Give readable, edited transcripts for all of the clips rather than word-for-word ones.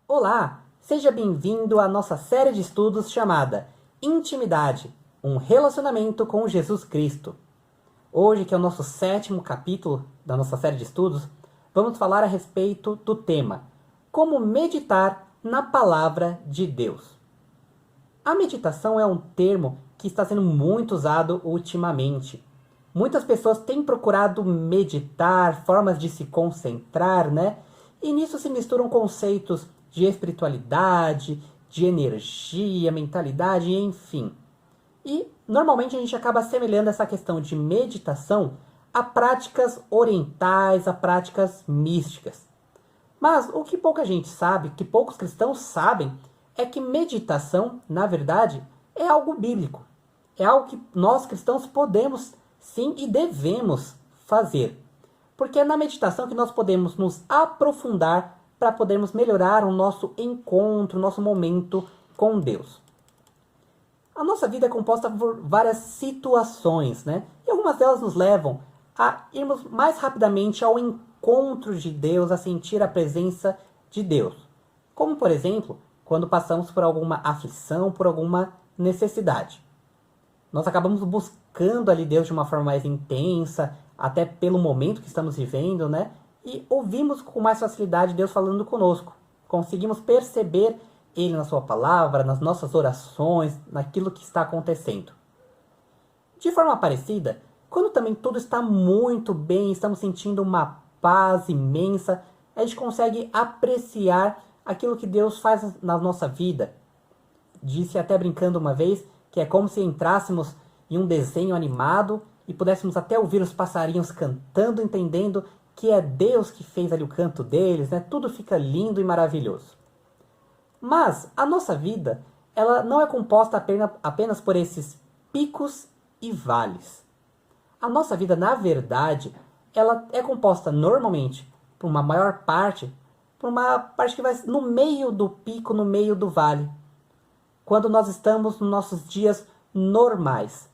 Olá, seja bem-vindo à nossa série de estudos chamada Intimidade, um relacionamento com Jesus Cristo. Hoje, que é o nosso 7º capítulo da nossa série de estudos, vamos falar a respeito do tema Como meditar na Palavra de Deus. A meditação é um termo que está sendo muito usado ultimamente. Muitas pessoas têm procurado meditar, formas de se concentrar, né? E nisso se misturam conceitos de espiritualidade, de energia, mentalidade, enfim. E normalmente a gente acaba assemelhando essa questão de meditação a práticas orientais, a práticas místicas. Mas o que pouca gente sabe, que poucos cristãos sabem, é que meditação, na verdade, é algo bíblico. É algo que nós cristãos podemos, sim, e devemos fazer. Porque é na meditação que nós podemos nos aprofundar para podermos melhorar o nosso encontro, o nosso momento com Deus. A nossa vida é composta por várias situações, né? E algumas delas nos levam a irmos mais rapidamente ao encontro de Deus, a sentir a presença de Deus. Como, por exemplo, quando passamos por alguma aflição, por alguma necessidade. Nós acabamos buscando ali Deus de uma forma mais intensa, até pelo momento que estamos vivendo, né? E ouvimos com mais facilidade Deus falando conosco. Conseguimos perceber Ele na sua palavra, nas nossas orações, naquilo que está acontecendo. De forma parecida, quando também tudo está muito bem, estamos sentindo uma paz imensa, a gente consegue apreciar aquilo que Deus faz na nossa vida. Disse até brincando uma vez que é como se entrássemos em um desenho animado e pudéssemos até ouvir os passarinhos cantando, entendendo que é Deus que fez ali o canto deles, né? Tudo fica lindo e maravilhoso. Mas a nossa vida, ela não é composta apenas por esses picos e vales. A nossa vida, na verdade, ela é composta normalmente por uma maior parte, por uma parte que vai no meio do pico, no meio do vale. Quando nós estamos nos nossos dias normais.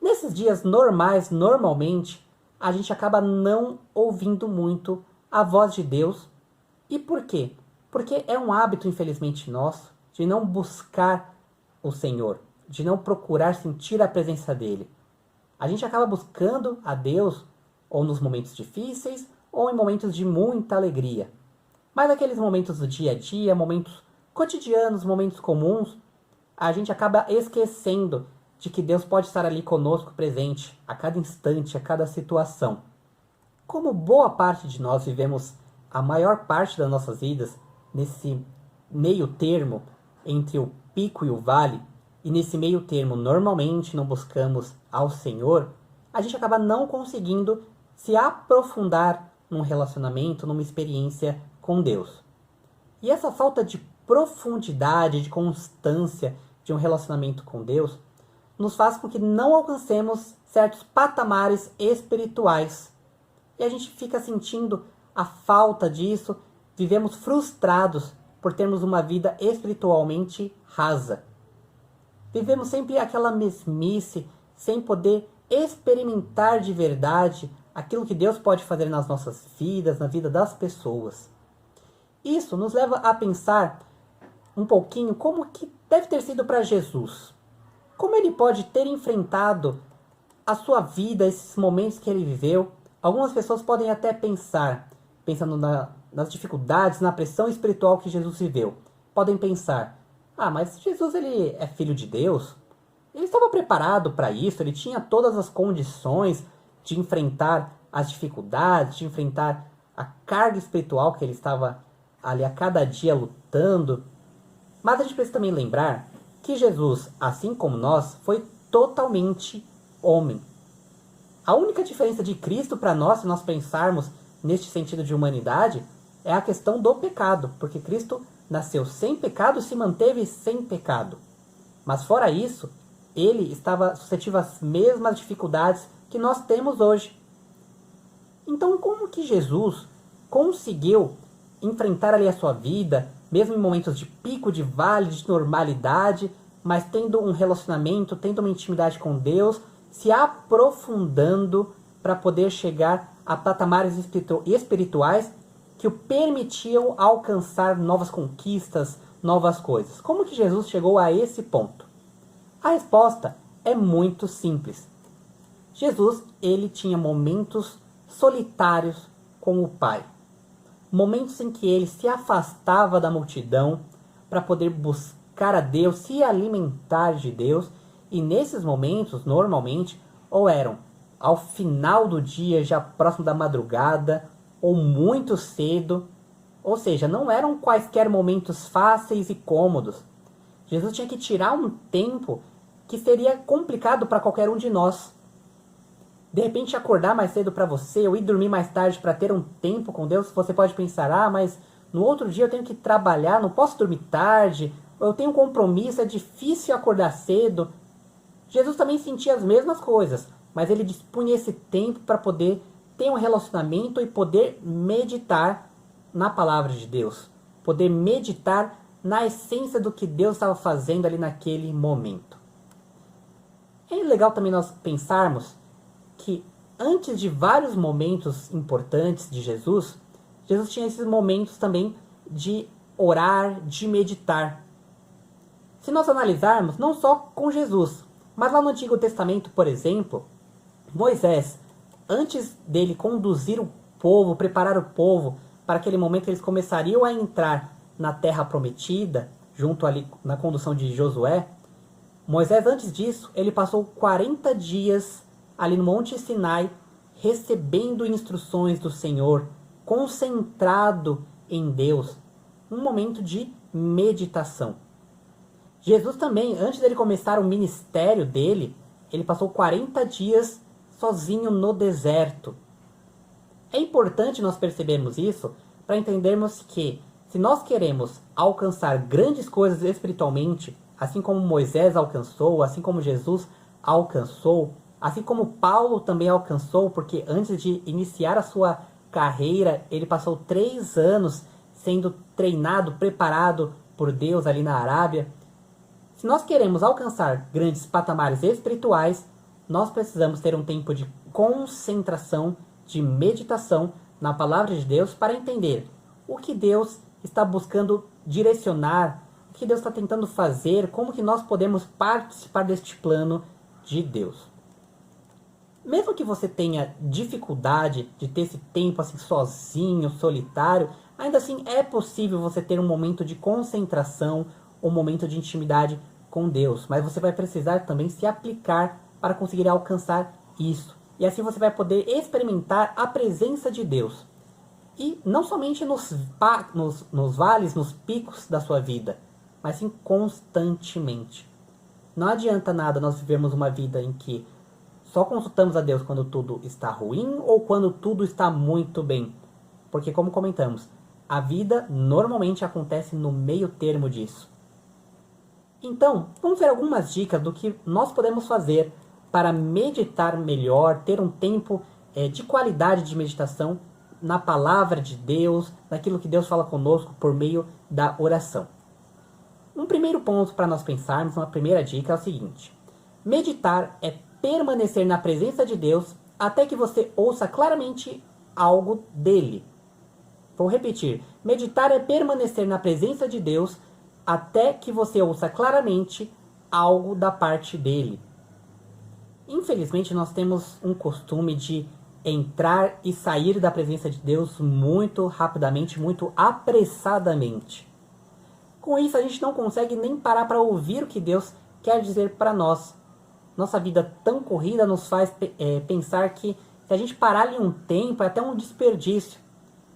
Nesses dias normais, normalmente, a gente acaba não ouvindo muito a voz de Deus. E por quê? Porque é um hábito, infelizmente, nosso, de não buscar o Senhor, de não procurar sentir a presença dEle. A gente acaba buscando a Deus ou nos momentos difíceis ou em momentos de muita alegria. Mas naqueles momentos do dia a dia, momentos cotidianos, momentos comuns, a gente acaba esquecendo de que Deus pode estar ali conosco presente, a cada instante, a cada situação. Como boa parte de nós vivemos a maior parte das nossas vidas nesse meio termo entre o pico e o vale, e nesse meio termo normalmente não buscamos ao Senhor, a gente acaba não conseguindo se aprofundar num relacionamento, numa experiência com Deus. E essa falta de profundidade, de constância de um relacionamento com Deus, nos faz com que não alcancemos certos patamares espirituais. E a gente fica sentindo a falta disso, vivemos frustrados por termos uma vida espiritualmente rasa. Vivemos sempre aquela mesmice, sem poder experimentar de verdade aquilo que Deus pode fazer nas nossas vidas, na vida das pessoas. Isso nos leva a pensar um pouquinho como que deve ter sido para Jesus. Como ele pode ter enfrentado a sua vida, esses momentos que ele viveu. Algumas pessoas podem até pensando nas dificuldades, na pressão espiritual que Jesus viveu. Podem pensar, mas Jesus ele é filho de Deus. Ele estava preparado para isso, ele tinha todas as condições de enfrentar as dificuldades, de enfrentar a carga espiritual que ele estava ali a cada dia lutando. Mas a gente precisa também lembrar que Jesus, assim como nós, foi totalmente homem. A única diferença de Cristo para nós, se nós pensarmos neste sentido de humanidade, é a questão do pecado, porque Cristo nasceu sem pecado e se manteve sem pecado. Mas fora isso, ele estava suscetível às mesmas dificuldades que nós temos hoje. Então, como que Jesus conseguiu enfrentar ali a sua vida, mesmo em momentos de pico, de vale, de normalidade, mas tendo um relacionamento, tendo uma intimidade com Deus, se aprofundando para poder chegar a patamares espirituais que o permitiam alcançar novas conquistas, novas coisas. Como que Jesus chegou a esse ponto? A resposta é muito simples. Jesus, ele tinha momentos solitários com o Pai. Momentos em que ele se afastava da multidão para poder buscar a Deus, se alimentar de Deus. E nesses momentos, normalmente, ou eram ao final do dia, já próximo da madrugada, ou muito cedo. Ou seja, não eram quaisquer momentos fáceis e cômodos. Jesus tinha que tirar um tempo que seria complicado para qualquer um de nós. De repente acordar mais cedo para você, ou ir dormir mais tarde para ter um tempo com Deus, você pode pensar, mas no outro dia eu tenho que trabalhar, não posso dormir tarde, ou eu tenho um compromisso, é difícil acordar cedo. Jesus também sentia as mesmas coisas, mas ele dispunha esse tempo para poder ter um relacionamento e poder meditar na palavra de Deus, poder meditar na essência do que Deus estava fazendo ali naquele momento. É legal também nós pensarmos que antes de vários momentos importantes de Jesus, Jesus tinha esses momentos também de orar, de meditar. Se nós analisarmos, não só com Jesus, mas lá no Antigo Testamento, por exemplo, Moisés, antes dele conduzir o povo, preparar o povo para aquele momento que eles começariam a entrar na terra prometida, junto ali na condução de Josué, Moisés, antes disso, ele passou 40 dias ali no Monte Sinai, recebendo instruções do Senhor, concentrado em Deus, um momento de meditação. Jesus também, antes dele começar o ministério dele, ele passou 40 dias sozinho no deserto. É importante nós percebermos isso para entendermos que, se nós queremos alcançar grandes coisas espiritualmente, assim como Moisés alcançou, assim como Jesus alcançou, assim como Paulo também alcançou, porque antes de iniciar a sua carreira, ele passou 3 anos sendo treinado, preparado por Deus ali na Arábia. Se nós queremos alcançar grandes patamares espirituais, nós precisamos ter um tempo de concentração, de meditação na palavra de Deus para entender o que Deus está buscando direcionar, o que Deus está tentando fazer, como que nós podemos participar deste plano de Deus. Mesmo que você tenha dificuldade de ter esse tempo assim sozinho, solitário, ainda assim é possível você ter um momento de concentração, um momento de intimidade com Deus. Mas você vai precisar também se aplicar para conseguir alcançar isso. E assim você vai poder experimentar a presença de Deus. E não somente nos vales, nos picos da sua vida, mas sim constantemente. Não adianta nada nós vivermos uma vida em que só consultamos a Deus quando tudo está ruim ou quando tudo está muito bem. Porque, como comentamos, a vida normalmente acontece no meio termo disso. Então, vamos ver algumas dicas do que nós podemos fazer para meditar melhor, ter um tempo de qualidade de meditação na palavra de Deus, naquilo que Deus fala conosco por meio da oração. Um primeiro ponto para nós pensarmos, uma primeira dica é o seguinte: meditar é permanecer na presença de Deus até que você ouça claramente algo dele. Vou repetir: meditar é permanecer na presença de Deus até que você ouça claramente algo da parte dele. Infelizmente, nós temos um costume de entrar e sair da presença de Deus muito rapidamente, muito apressadamente. Com isso, a gente não consegue nem parar para ouvir o que Deus quer dizer para nós. Nossa vida tão corrida nos faz pensar que se a gente parar ali um tempo, é até um desperdício.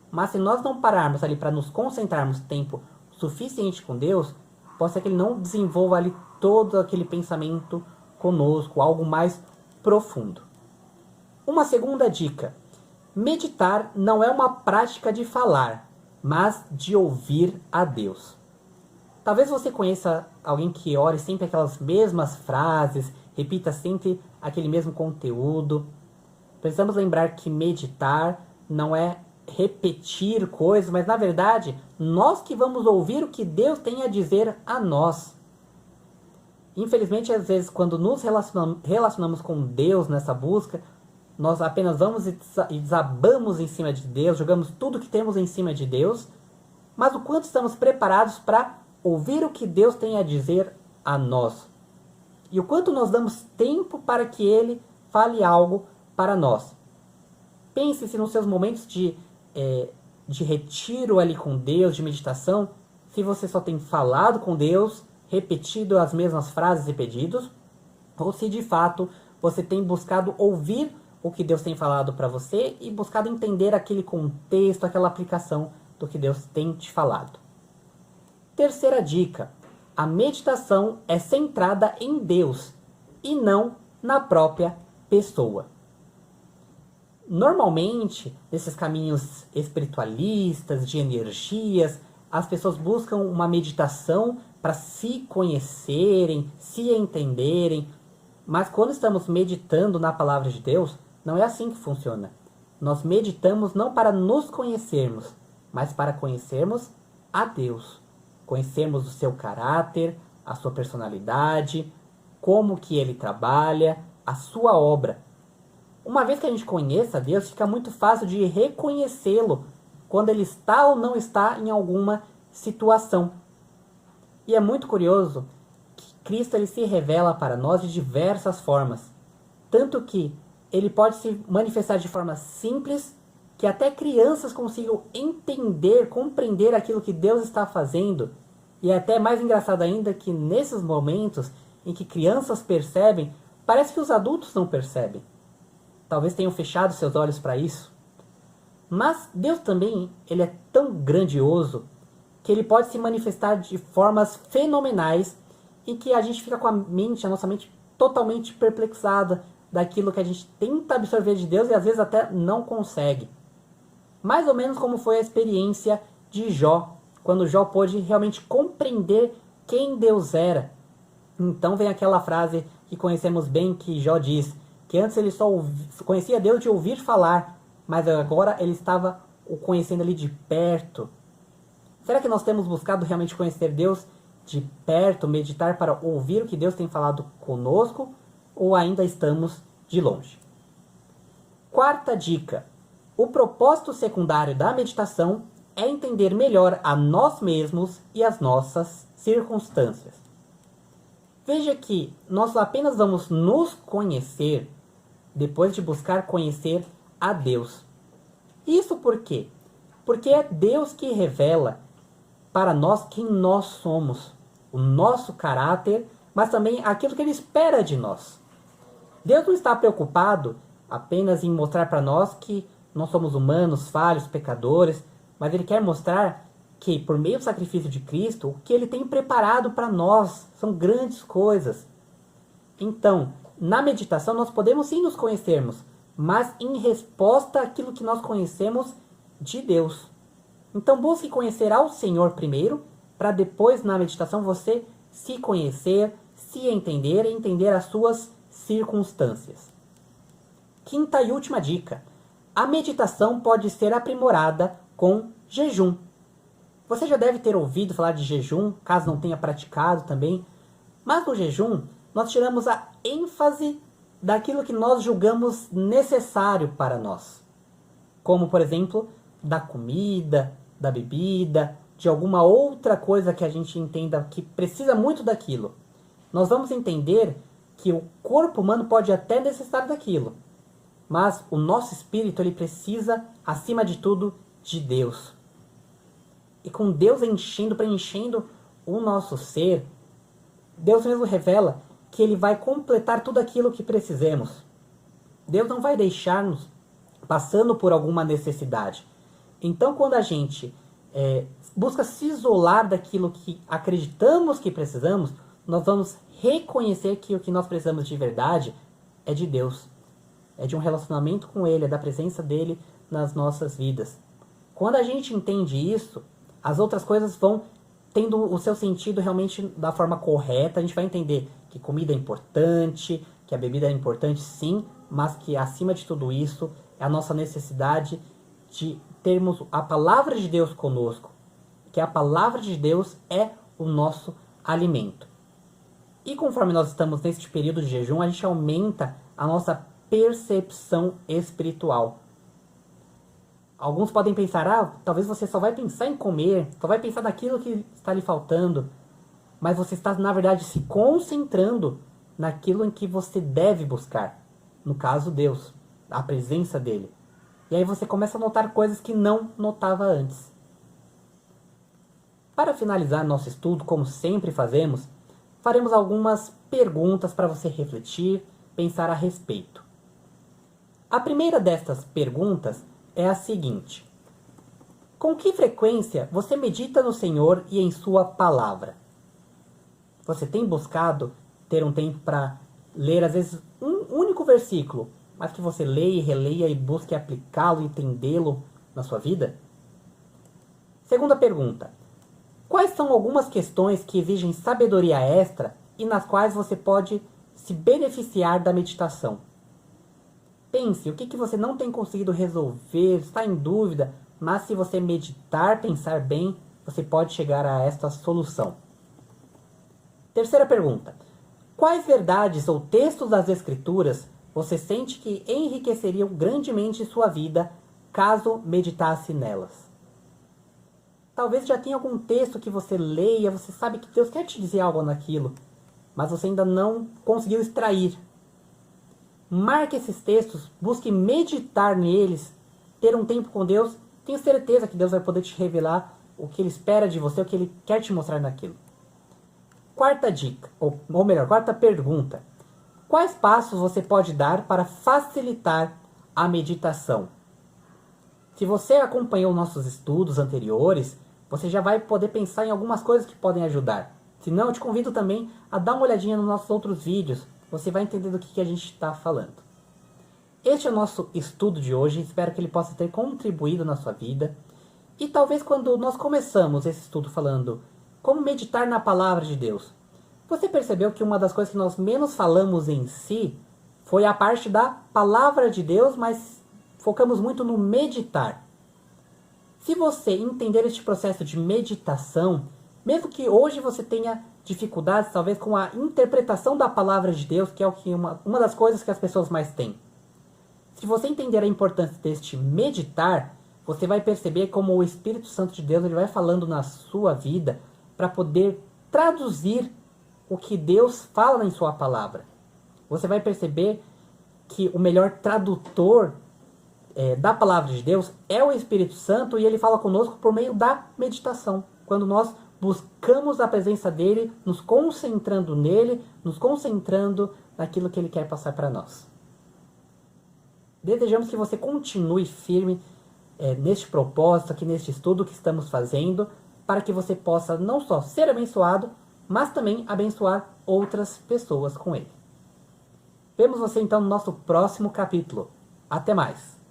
Mas se nós não pararmos ali para nos concentrarmos tempo suficiente com Deus, pode ser que Ele não desenvolva ali todo aquele pensamento conosco, algo mais profundo. Uma segunda dica: meditar não é uma prática de falar, mas de ouvir a Deus. Talvez você conheça alguém que ore sempre aquelas mesmas frases, repita sempre aquele mesmo conteúdo. Precisamos lembrar que meditar não é repetir coisas, mas na verdade, nós que vamos ouvir o que Deus tem a dizer a nós. Infelizmente, às vezes, quando nos relacionamos com Deus nessa busca, nós apenas vamos e desabamos em cima de Deus, jogamos tudo que temos em cima de Deus, mas o quanto estamos preparados para ouvir o que Deus tem a dizer a nós. E o quanto nós damos tempo para que Ele fale algo para nós. Pense se nos seus momentos de retiro ali com Deus, de meditação, se você só tem falado com Deus, repetido as mesmas frases e pedidos, ou se de fato você tem buscado ouvir o que Deus tem falado para você e buscado entender aquele contexto, aquela aplicação do que Deus tem te falado. Terceira dica: a meditação é centrada em Deus e não na própria pessoa. Normalmente, nesses caminhos espiritualistas, de energias, as pessoas buscam uma meditação para se conhecerem, se entenderem. Mas quando estamos meditando na palavra de Deus, não é assim que funciona. Nós meditamos não para nos conhecermos, mas para conhecermos a Deus. Conhecermos o seu caráter, a sua personalidade, como que ele trabalha, a sua obra. Uma vez que a gente conheça Deus, fica muito fácil de reconhecê-lo quando ele está ou não está em alguma situação. E é muito curioso que Cristo ele se revela para nós de diversas formas. Tanto que ele pode se manifestar de forma simples, que até crianças consigam entender, compreender aquilo que Deus está fazendo. E é até mais engraçado ainda que nesses momentos em que crianças percebem, parece que os adultos não percebem. Talvez tenham fechado seus olhos para isso. Mas Deus também, ele é tão grandioso que ele pode se manifestar de formas fenomenais em que a gente fica com a nossa mente totalmente perplexada daquilo que a gente tenta absorver de Deus e às vezes até não consegue. Mais ou menos como foi a experiência de Jó, quando Jó pôde realmente compreender quem Deus era. Então vem aquela frase que conhecemos bem que Jó diz, que antes ele só conhecia Deus de ouvir falar, mas agora ele estava o conhecendo ali de perto. Será que nós temos buscado realmente conhecer Deus de perto, meditar para ouvir o que Deus tem falado conosco, ou ainda estamos de longe? Quarta dica: o propósito secundário da meditação é entender melhor a nós mesmos e as nossas circunstâncias. Veja que nós apenas vamos nos conhecer depois de buscar conhecer a Deus. Isso por quê? Porque é Deus que revela para nós quem nós somos, o nosso caráter, mas também aquilo que Ele espera de nós. Deus não está preocupado apenas em mostrar para nós que nós somos humanos, falhos, pecadores, mas Ele quer mostrar que, por meio do sacrifício de Cristo, o que Ele tem preparado para nós são grandes coisas. Então, na meditação, nós podemos sim nos conhecermos, mas em resposta àquilo que nós conhecemos de Deus. Então, busque conhecer ao Senhor primeiro, para depois, na meditação, você se conhecer, se entender e entender as suas circunstâncias. Quinta e última dica: a meditação pode ser aprimorada com jejum. Você já deve ter ouvido falar de jejum, caso não tenha praticado também. Mas no jejum, nós tiramos a ênfase daquilo que nós julgamos necessário para nós. Como, por exemplo, da comida, da bebida, de alguma outra coisa que a gente entenda que precisa muito daquilo. Nós vamos entender que o corpo humano pode até necessitar daquilo, mas o nosso espírito ele precisa, acima de tudo, de Deus. E com Deus preenchendo o nosso ser, Deus mesmo revela que Ele vai completar tudo aquilo que precisemos. Deus não vai deixar-nos passando por alguma necessidade. Então, quando a gente busca se isolar daquilo que acreditamos que precisamos, nós vamos reconhecer que o que nós precisamos de verdade é de Deus. É de um relacionamento com Ele, é da presença dEle nas nossas vidas. Quando a gente entende isso, as outras coisas vão tendo o seu sentido realmente da forma correta. A gente vai entender que comida é importante, que a bebida é importante sim, mas que acima de tudo isso é a nossa necessidade de termos a palavra de Deus conosco, que a palavra de Deus é o nosso alimento. E conforme nós estamos nesse período de jejum, a gente aumenta a nossa percepção espiritual. Alguns podem pensar, talvez você só vai pensar em comer, só vai pensar naquilo que está lhe faltando, mas você está, na verdade, se concentrando naquilo em que você deve buscar. No caso, Deus, a presença dele. E aí você começa a notar coisas que não notava antes. Para finalizar nosso estudo, como sempre fazemos, faremos algumas perguntas para você refletir, pensar a respeito. A primeira destas perguntas é a seguinte: com que frequência você medita no Senhor e em sua palavra? Você tem buscado ter um tempo para ler, às vezes, um único versículo, mas que você leia e releia e busque aplicá-lo e entendê-lo na sua vida? Segunda pergunta: quais são algumas questões que exigem sabedoria extra e nas quais você pode se beneficiar da meditação? Pense, o que você não tem conseguido resolver, está em dúvida, mas se você meditar, pensar bem, você pode chegar a esta solução. Terceira pergunta: quais verdades ou textos das Escrituras você sente que enriqueceriam grandemente sua vida caso meditasse nelas? Talvez já tenha algum texto que você leia, você sabe que Deus quer te dizer algo naquilo, mas você ainda não conseguiu extrair. Marque esses textos, busque meditar neles, ter um tempo com Deus. Tenho certeza que Deus vai poder te revelar o que Ele espera de você, o que Ele quer te mostrar naquilo. Quarta dica, ou melhor, quarta pergunta: quais passos você pode dar para facilitar a meditação? Se você acompanhou nossos estudos anteriores, você já vai poder pensar em algumas coisas que podem ajudar. Se não, eu te convido também a dar uma olhadinha nos nossos outros vídeos. Você vai entender do que a gente está falando. Este é o nosso estudo de hoje. Espero que ele possa ter contribuído na sua vida. E talvez quando nós começamos esse estudo falando como meditar na palavra de Deus, você percebeu que uma das coisas que nós menos falamos em si foi a parte da palavra de Deus, mas focamos muito no meditar. Se você entender este processo de meditação, mesmo que hoje você tenha dificuldades talvez com a interpretação da palavra de Deus, que é uma das coisas que as pessoas mais têm. Se você entender a importância deste meditar, você vai perceber como o Espírito Santo de Deus ele vai falando na sua vida para poder traduzir o que Deus fala em sua palavra. Você vai perceber que o melhor tradutor da palavra de Deus é o Espírito Santo, e ele fala conosco por meio da meditação. Quando nós buscamos a presença dele, nos concentrando nele, nos concentrando naquilo que ele quer passar para nós. Desejamos que você continue firme neste propósito, aqui neste estudo que estamos fazendo, para que você possa não só ser abençoado, mas também abençoar outras pessoas com ele. Vemos você então no nosso próximo capítulo. Até mais!